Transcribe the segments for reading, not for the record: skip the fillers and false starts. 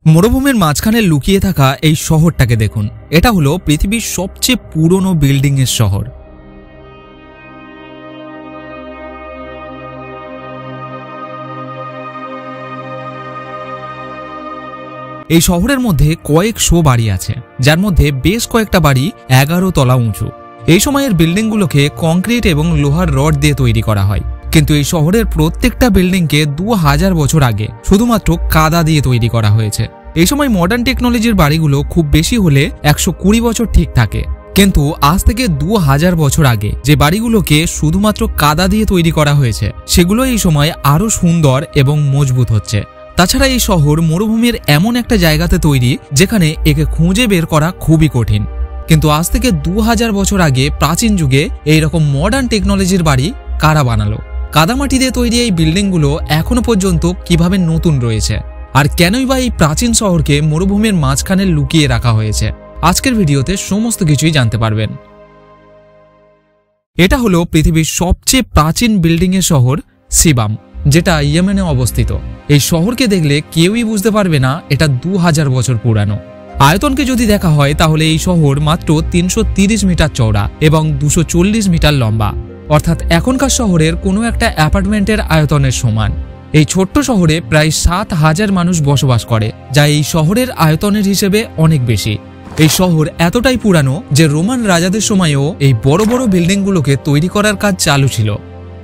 মরুভূমির মাঝখানে লুকিয়ে থাকা এই শহরটাকে দেখুন। এটা হলো পৃথিবীর সবচেয়ে পুরনো বিল্ডিং এর শহর। এই শহরের মধ্যে কয়েকশো বাড়ি আছে, যার মধ্যে বেশ কয়েকটা বাড়ি 11 তলা উঁচু। এই সময়ের বিল্ডিংগুলোকে কংক্রিট এবং লোহার রড দিয়ে তৈরি করা হয়, কিন্তু এই শহরের প্রত্যেকটা বিল্ডিংকে 2000 বছর আগে শুধুমাত্র কাদা দিয়ে তৈরি করা হয়েছে। এই সময় মডার্ন টেকনোলজির বাড়িগুলো খুব বেশি হলে 120 বছর ঠিক থাকে, কিন্তু আজ থেকে 2000 বছর আগে যে বাড়িগুলোকে শুধুমাত্র কাদা দিয়ে তৈরি করা হয়েছে সেগুলো এই সময় আরো সুন্দর এবং মজবুত হচ্ছে। তাছাড়া এই শহর মরুভূমির এমন একটা জায়গাতে তৈরি যেখানে একে খুঁজে বের করা খুবই কঠিন, কিন্তু আজ থেকে 2000 বছর আগে প্রাচীন যুগে এইরকম মডার্ন টেকনোলজির বাড়ি কারা বানালো? কাদামাটি দিয়ে তৈরি এই বিল্ডিংগুলো এখনো পর্যন্ত কিভাবে নতুন রয়েছে, আর কেনই বা এই প্রাচীন শহরকে মরুভূমির মাঝখানে লুকিয়ে রাখা হয়েছে, আজকের ভিডিওতে সমস্ত কিছুই জানতে পারবেন। এটা হলো পৃথিবীর সবচেয়ে প্রাচীন বিল্ডিং এর শহর সিবাম, যেটা ইয়েমেনে অবস্থিত। এই শহরকে দেখলে কেউই বুঝতে পারবে না এটা 2000 বছর পুরানো। আয়তনকে যদি দেখা হয় তাহলে এই শহর মাত্র 330 মিটার চওড়া এবং 240 মিটার লম্বা, অর্থাৎ এখনকার শহরের কোনো একটা অ্যাপার্টমেন্টের আয়তনের সমান। এই ছোট্ট শহরে প্রায় 7000 মানুষ বসবাস করে, যা এই শহরের আয়তনের হিসেবে অনেক বেশি। এই শহর এতটাই পুরানো যে রোমান রাজাদের সময়েও এই বড় বড় বিল্ডিংগুলোকে তৈরি করার কাজ চালু ছিল।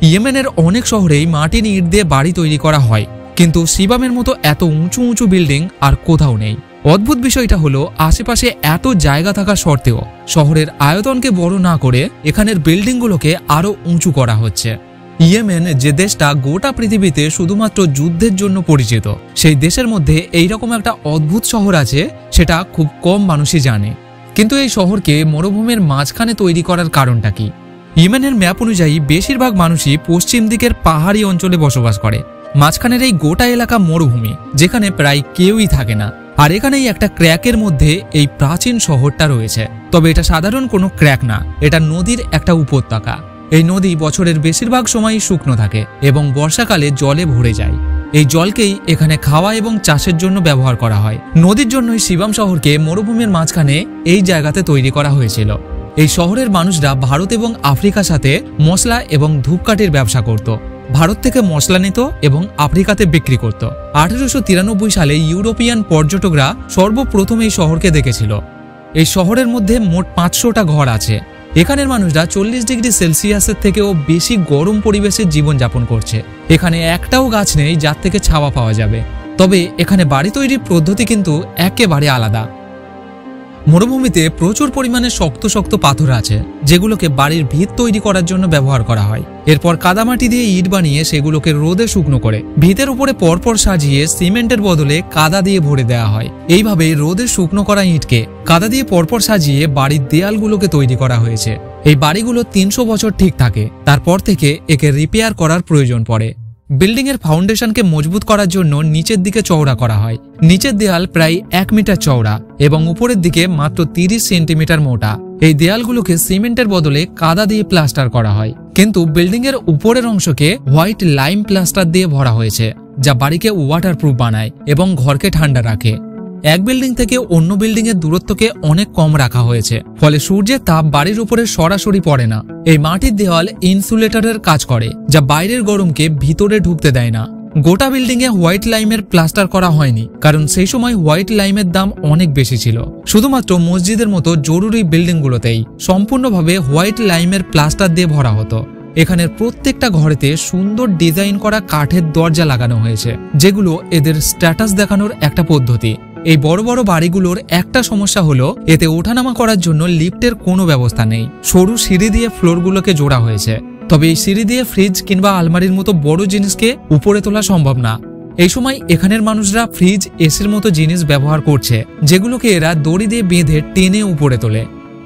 ইয়েমেনের অনেক শহরেই মাটির ইট দিয়ে বাড়ি তৈরি করা হয়, কিন্তু সিবামের মতো এত উঁচু উঁচু বিল্ডিং আর কোথাও নেই। অদ্ভুত বিষয়টা হলো আশেপাশে এত জায়গা থাকা সত্ত্বেও শহরের আয়তনকে বড় না করে এখানের বিল্ডিংগুলোকে আরো উঁচু করা হচ্ছে। ইয়েমেন যে দেশটা গোটা পৃথিবীতে শুধুমাত্র যুদ্ধের জন্য পরিচিত, সেই দেশের মধ্যে এইরকম একটা অদ্ভুত শহর আছে, সেটা খুব কম মানুষই জানে। কিন্তু এই শহরকে মরুভূমির মাঝখানে তৈরি করার কারণটা কি? ইয়েমেনের ম্যাপ অনুযায়ী বেশিরভাগ মানুষই পশ্চিম দিকের পাহাড়ি অঞ্চলে বসবাস করে। মাঝখানের এই গোটা এলাকা মরুভূমি, যেখানে প্রায় কেউই থাকে না, আর এখানেই একটা ক্র্যাকের মধ্যে এই প্রাচীন শহরটা রয়েছে। তবে এটা সাধারণ কোনো ক্র্যাক না, এটা নদীর একটা উপত্যকা। এই নদী বছরের বেশিরভাগ সময়ই শুকনো থাকে এবং বর্ষাকালে জলে ভরে যায়। এই জলকেই এখানে খাওয়া এবং চাষের জন্য ব্যবহার করা হয়। নদীর জন্যই সিবাম শহরকে মরুভূমির মাঝখানে এই জায়গাতে তৈরি করা হয়েছিল। এই শহরের মানুষরা ভারত এবং আফ্রিকার সাথে মশলা এবং ধূপকাঠির ব্যবসা করত। ভারত থেকে মশলা নিত এবং আফ্রিকাতে বিক্রি করত। 1893 সালে ইউরোপিয়ান পর্যটকরা সর্বপ্রথম এই শহরকে দেখেছিল। এই শহরের মধ্যে মোট 500টা ঘর আছে। এখানের মানুষরা 40 ডিগ্রি সেলসিয়াসের থেকেও বেশি গরম পরিবেশে জীবনযাপন করছে। এখানে একটাও গাছ নেই যার থেকে ছাওয়া পাওয়া যাবে। তবে এখানে বাড়ি তৈরির পদ্ধতি কিন্তু একেবারে আলাদা। মরুভূমিতে প্রচুর পরিমাণে শক্ত শক্ত পাথর আছে, যেগুলোকে বাড়ির ভিত তৈরি করার জন্য ব্যবহার করা হয়। এরপর কাদামাটি দিয়ে ইট বানিয়ে সেগুলোকে রোদে শুকনো করে ভিতের উপরে পরপর সাজিয়ে সিমেন্টের বদলে কাদা দিয়ে ভরে দেওয়া হয়। এইভাবে রোদে শুকনো করা ইটকে কাদা দিয়ে পরপর সাজিয়ে বাড়ির দেয়ালগুলোকে তৈরি করা হয়েছে। এই বাড়িগুলো 300 বছর ঠিক থাকে, তারপর থেকে একে রিপেয়ার করার প্রয়োজন পড়ে। বিল্ডিং এর ফাউন্ডেশনকে মজবুত করার জন্য নিচের দিকে চওড়া করা হয়। নিচের দেয়াল প্রায় 1 মিটার চওড়া এবং উপরের দিকে মাত্র 30 সেন্টিমিটার মোটা। এই দেয়ালগুলোকে সিমেন্টের বদলে কাদা দিয়ে প্লাস্টার করা হয়, কিন্তু বিল্ডিং এর উপরের অংশকে হোয়াইট লাইম প্লাস্টার দিয়ে ভরা হয়েছে, যা বাড়িকে ওয়াটারপ্রুফ বানায় এবং ঘরকে ঠান্ডা রাখে। এক বিল্ডিং থেকে অন্য বিল্ডিং এর দূরত্বকে অনেক কম রাখা হয়েছে, ফলে সূর্যের তাপ বাড়ির উপরে সরাসরি পড়ে না। এই মাটির দেওয়াল ইনসুলেটরের কাজ করে, যা বাইরের গরমকে ভিতরে ঢুকতে দেয় না। গোটা বিল্ডিং এ হোয়াইট লাইমের প্লাস্টার করা হয়নি, কারণ সেই সময় হোয়াইট লাইমের দাম অনেক বেশি ছিল। শুধুমাত্র মসজিদের মতো জরুরি বিল্ডিংগুলোতেই সম্পূর্ণভাবে হোয়াইট লাইমের প্লাস্টার দিয়ে ভরা হতো। এখানের প্রত্যেকটা ঘরেতে সুন্দর ডিজাইন করা কাঠের দরজা লাগানো হয়েছে, যেগুলো এদের স্ট্যাটাস দেখানোর একটা পদ্ধতি। এই বড় বড় বাড়িগুলোর একটা সমস্যা হলো এতে ওঠানামা করার জন্য লিফটের কোনো ব্যবস্থা নেই। সরু সিঁড়ি দিয়ে ফ্লোরগুলোকে জোড়া হয়েছে, তবে এই সিঁড়ি দিয়ে ফ্রিজ কিংবা আলমারির মতো বড় জিনিসকে উপরে তোলা সম্ভব না। এই সময় এখানের মানুষরা ফ্রিজ, এসির মতো জিনিস ব্যবহার করছে, যেগুলোকে এরা দড়ি দিয়ে বেঁধে টেনে উপরে তোলে।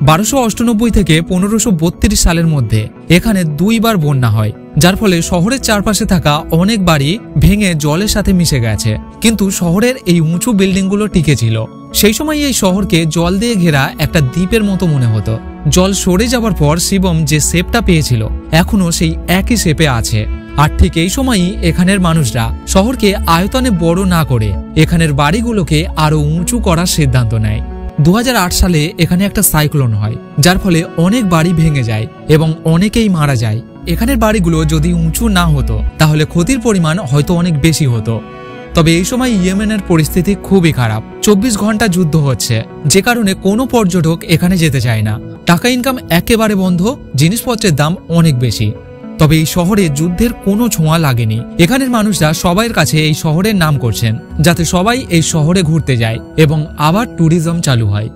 1298 থেকে 1532 সালের মধ্যে এখানে 2 বার বন্যা হয়, যার ফলে শহরের চারপাশে থাকা অনেক বাড়ি ভেঙে জলের সাথে মিশে গেছে, কিন্তু শহরের এই উঁচু বিল্ডিংগুলো টিকে ছিল। সেই সময় এই শহরকে জল দিয়ে ঘেরা একটা দ্বীপের মতো মনে হতো। জল সরে যাওয়ার পর শিবম যে শেপটা পেয়েছিল এখনো সেই একই শেপে আছে। আর ঠিক এই সময়ই এখানের মানুষরা শহরকে আয়তনে বড় না করে এখানের বাড়িগুলোকে আরো উঁচু করার সিদ্ধান্ত নেয়। 2008 সালে এখানে একটা সাইক্লোন হয়, যার ফলে অনেক বাড়ি ভেঙে যায় এবং অনেকেই মারা যায়। এখানের বাড়িগুলো যদি উঁচু না হতো তাহলে ক্ষতির পরিমাণ হয়তো অনেক বেশি হতো। তবে এই সময় ইয়েমেনের পরিস্থিতি খুবই খারাপ। 24 ঘন্টা যুদ্ধ হচ্ছে, যে কারণে কোনো পর্যটক এখানে যেতে চায় না। টাকা ইনকাম একেবারে বন্ধ, জিনিসপত্রের দাম অনেক বেশি। তবে এই শহরে যুদ্ধের কোনো ছোঁয়া লাগেনি। এখানের মানুষরা সবাইয়ের কাছে এই শহরের নাম করছেন, যাতে সবাই এই শহরে ঘুরতে যায় এবং আবার ট্যুরিজম চালু হয়।